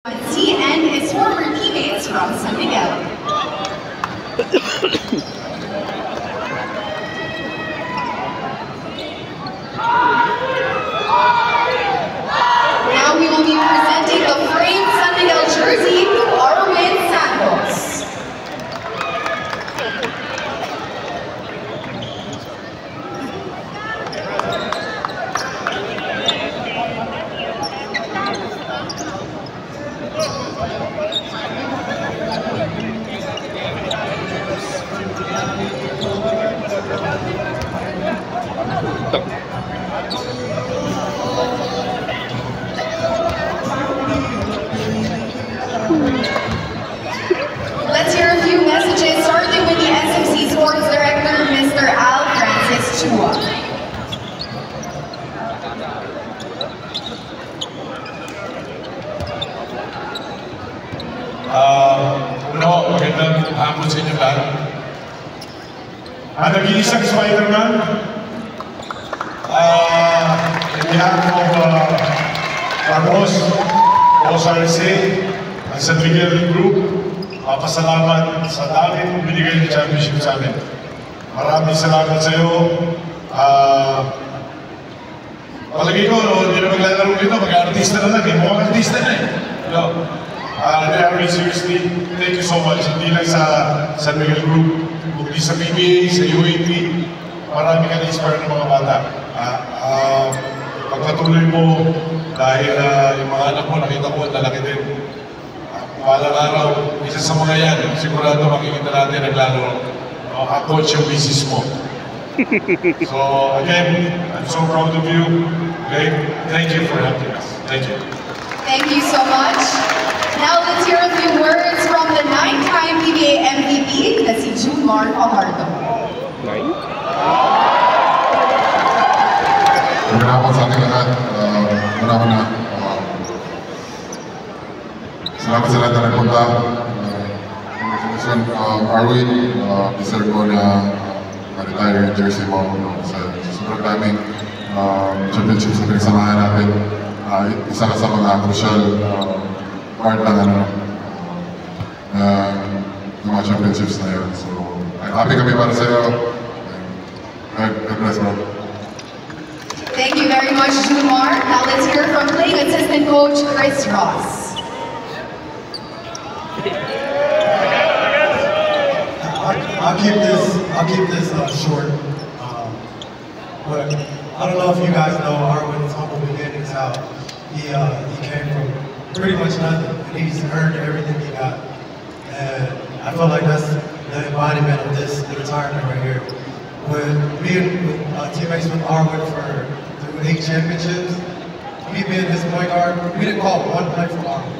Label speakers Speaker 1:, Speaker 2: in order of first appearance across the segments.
Speaker 1: and his former teammates from San Miguel. Now we will be presenting the framed San Miguel jersey to Arwin Santos. Let's hear a few messages, starting with the SMC Sports Director, Mr. Al Francis Chua.
Speaker 2: Magandang hapon sa inyo lahat. Nag-iisang Spider-Man. In behalf of our host, OSRSA, ang San Miguel Group, papasalamat sa daming binigay ng championship sa amin. Maraming salamat sa iyo. Palagi ko, hindi na maglalaro dito, mag-artista na lang, mukhang artista na eh. Very seriously, thank you so much. Hindi lang sa San Miguel Group, kundi sa PBA, sa UAP, marami ka na-inspire ng mga bata. Pagpatuloy mo, dahil yung mga anak mo, nakita ko, lalaki din. Balang araw, isa sa mga yan, sigurado makikita natin naglalaro. Coach yung business mo. So again, I'm so proud of you. Okay? Thank you for helping us. Thank you.
Speaker 1: Thank you so much. Now let's hear a few words from the 9-time PBA MVP, na si Junmar Fajardo.
Speaker 3: Magandang hapon sa ating lahat. Salamat sa lahat na nagpunta. Arwin, deserve ko na retire yung jersey mo sa sobrang daming championships na pinagsamahan natin. Isa ka sa mga crucial part ng mga championships na yun. So, happy kami para sa'yo. God bless, bro.
Speaker 1: Thank you very much, Junmar. Now let's hear from playing assistant coach Chris Ross.
Speaker 4: I'll keep this short. But I don't know if you guys know Arwin's humble beginnings. How he came from pretty much nothing, and he's earned everything he got. And I feel like that's the embodiment of this retirement right here. With being teammates with Arwin through 8 championships, me being his point guard, we didn't call one play for Arwin.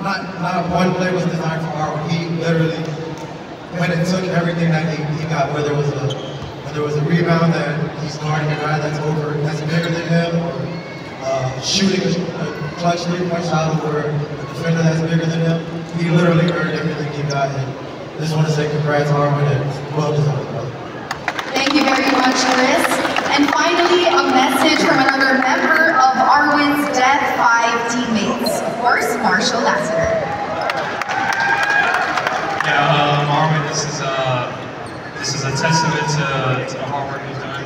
Speaker 4: Not one play was designed for Arwin. He literally went and took everything that he got, whether it was a rebound that he's guarding a guy that's bigger than him, or shooting a clutch 3-point shot over a defender that's bigger than him. He literally earned everything he got, and I just want to say congrats, Arwin, and well deserved, brother.
Speaker 1: Thank you very much, Chris. And finally, a message from another member of Arwin's Death 5 teammates, of course, Marshall Lassiter.
Speaker 5: Yeah, Arwin, this is a testament to the hard work you've done.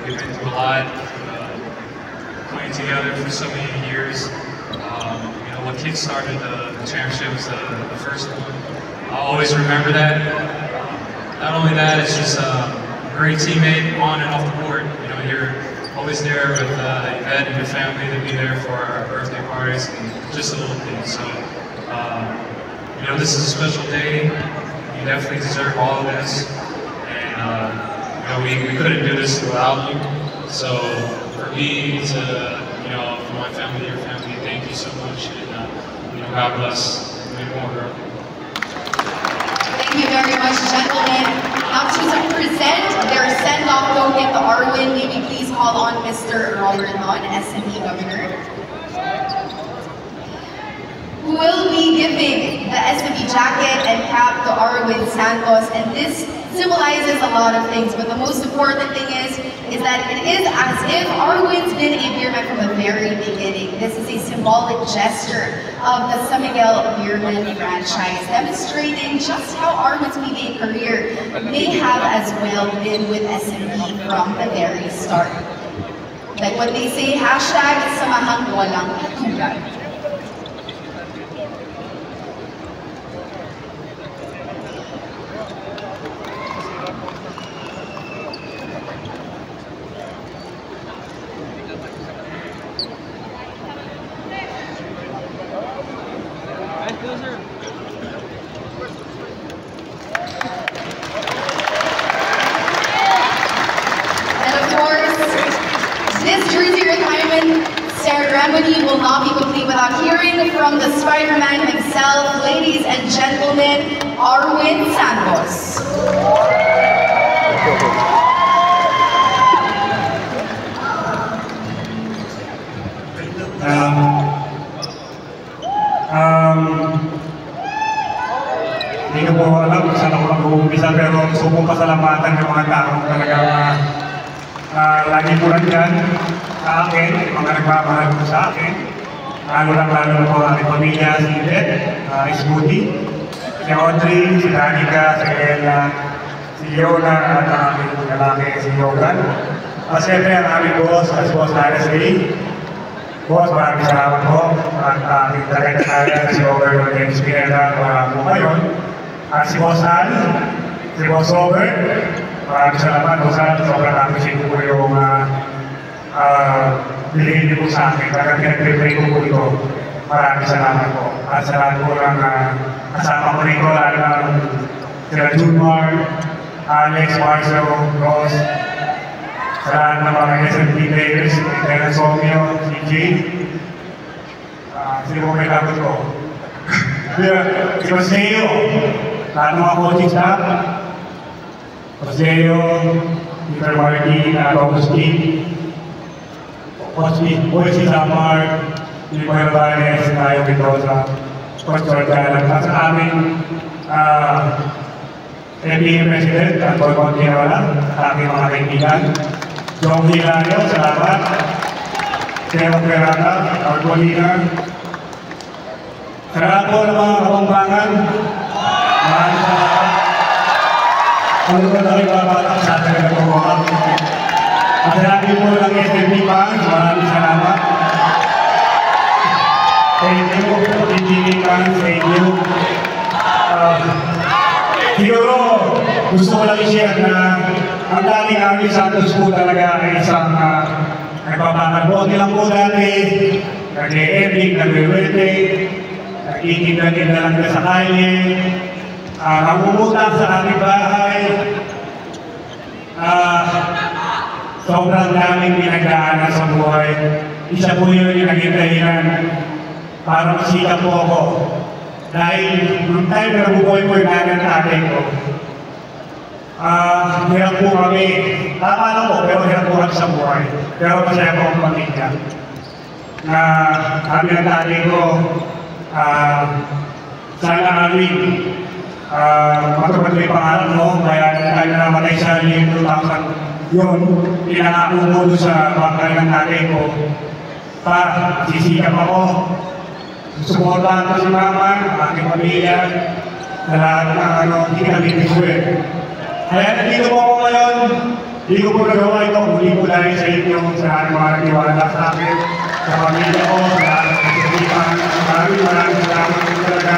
Speaker 5: We've been through a lot, playing together for so many years. What kick-started the championship was the first one. I'll always remember that. Not only that, it's just a great teammate on and off the court. You're always there with Yvette and your family to be there for our birthday parties and just a little thing. So, this is a special day. You definitely deserve all of this. And, we couldn't do this without you. So, for me to, for my family, your family, thank you so much. And, God bless. Many more, bro.
Speaker 1: Thank you very much, gentlemen. Now to present their send-off token to Arwin, may we please call on Mr. Robert Lon, SME Governor, who will be giving the SME jacket and cap to Arwin Santos. And this symbolizes a lot of things, but the most important thing is is that it is as if Arwin's been a beerman from the very beginning. This is a symbolic gesture of the San Miguel Beerman franchise, demonstrating just how Arwin's PBA career may have as well been with SMB from the very start. Like what they say, hashtag samahang walang katulad. Ceremony will not be complete without hearing from the Spider-Man himself. Ladies and gentlemen, Arwin Santos.
Speaker 6: Hindi ko po alam kung saan ako mag-uumpisa, pero gusto kong pasalamatan yung mga tao talagang lagi po nandyan sa akin, yung mga nagmamahal po sa akin. Lalo na po ang aking pamilya, si Beth, si Woody, si Audrey, si Danica, si Ella, si Leona, at ang aming lalaki, si Logan. Siyempre ang aming boss, si Boss RSA. Boss, maraming salamat po. At aking tagay-tagay, si Overlord James Pineda, wala po ngayon. At si Boss Al, si Boss Robert, maraming salamat. Boss Al, sobrang appreciate ko po yung bilhin niyo po sa akin. Talagang pinag-pray ko po ito. Maraming salamat po. At sa lahat po ng kasama ko rito, lalo ng sila Junmar, Alex, Marcel, Ross, sa lahat ng mga SMT players, Kaya Somio, si Jay, sino po may lagot ko? Si Paseo, lahat ng mga coaching staff, Paseo, Peter Martin, Augustine, Coach si Samar, si Mayor Vanes, tayo Mendoza, Coach Jordan, at sa aming NBA President, Anton Montirola, sa aking mga kaibigan, Jong Hilario, salamat, Teo Perata, Arbolina, sa lahat po ng mga kapampangan, maraming salamat. Kung ito na rin babatak sa ating nagpapawag. At lagi po lang SMB fans, maraming salamat. Thank you po po PBA fans, thank you. Siguro, gusto ko lang i-share na ang dating Arwin Santos po talaga ay isang nagpapangabuti lang po dati, nag-e-epic, nag-e-wete, nag-ikinda-kinda lang sa kalye, nangungutang sa aming bahay, sobrang daming pinagdaanan sa buhay. Isa po yun yung naging dahilan para masika po ako. Dahil nung time na nabubuhay po yung nanay at tatay ko, hirap po kami. Tama lang po, pero hirap po kami sa buhay. Pero masaya po ang pamilya. Na kami at tatay ko, sana Arwin, matupad yung pangalan mo, kaya tayo na namatay sa year 2000. Yun, pinangako mo doon sa bangkay ng tatay ko. Sisikap ako. Suportahan ko si mama, aking pamilya, sa lahat ng hindi kami biguin. Kaya nandito po ako ngayon, hindi ko po nagawa ito, hindi po dahil sa inyo, sa aking mga nagtiwala sa akin, sa pamilya ko, sa lahat ng kasipan. Maraming salamat po talaga.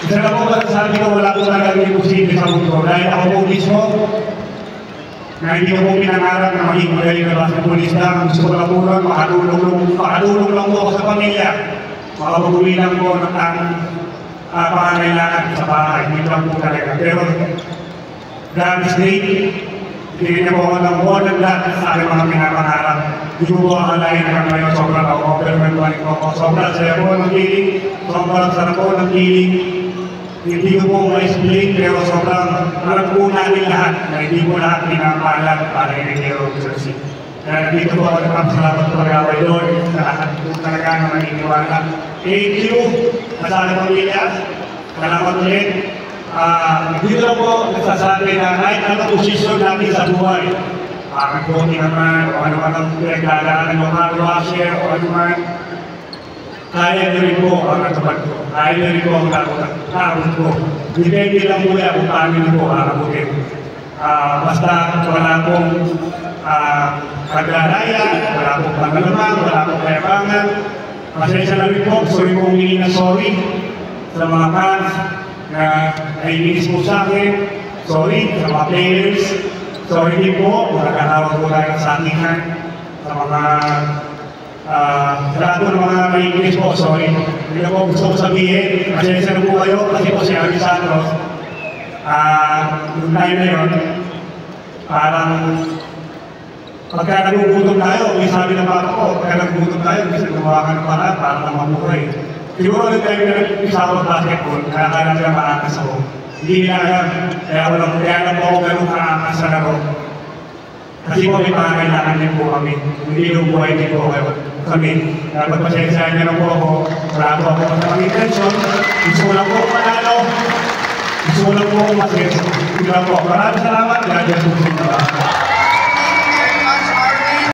Speaker 6: Isa na po ba sabi ko, wala po nagagawin posible sa mundo. Dahil ako po mismo, na hindi ko po pinangarap na maging magaling na basketballista. Gusto ko lang po lang, makatulong lang po ako sa pamilya. Makapag-uwi lang po ng pangangailangan sa bahay. Hindi lang po talaga. Pero, God is great. Hindi niya po ako ng more than that sa aking mga pinapangarap. Hindi ko po akalain na ngayon sobrang ako-overwhelmed ko ako. Sobrang saya po ng feeling. Sobrang sarap po ng feeling. Hindi ko po ma-explain, pero sobrang alam po namin lahat na hindi po lahat pinapalag para i-hero jersey. Kaya dito po ako nagpapasalamat talaga kay Lord sa lahat po talaga na maniniwala. Thank you, masala pamilya. Salamat ulit. Dito lang po nagsasabi na kahit anong posisyon natin sa buhay, bakit bote naman, o ano man ang pinagdadaanan ng car washer, o ano man. Kaya nyo rin po ang natupad ko. Kaya nyo rin po ang takot ko. Depende lang muna kung paano nyo po abutin. Basta wala pong paglalaya, wala pong pangalaman, wala pong kayabangan. Pasensya na rin po, gusto rin po humingi ng sorry sa mga fans na naiinis po sa akin. Sorry sa mga players. Sorry din po kung nagkatawag po tayo ng sakingan sa mga sa lahat po ng mga naiinis po. Sorry. Hindi na po gusto ko sabihin. Pasensya na po kayo kasi po si Arvin Santos. Yung time na yun, parang pagka nagugutom tayo, may sabi ng papa ko, pagka nagugutom tayo, kasi gumawa ka ng paraan para lang mabuhay. Siguro yung time na nag-isa ako ng basketball, kaya kailan sila maakas ako. Hindi nila alam, kaya lang po ako ganun kaakas sa laro. Kasi po may pangangailangan din po kami. Hindi yung buhay din po kami. Kaya pagpasensyahan niyo na po ako, wala po ako masamang intention. Gusto ko lang po manalo. Gusto ko lang po masaya. Gusto ko lang po. Maraming salamat. God bless you.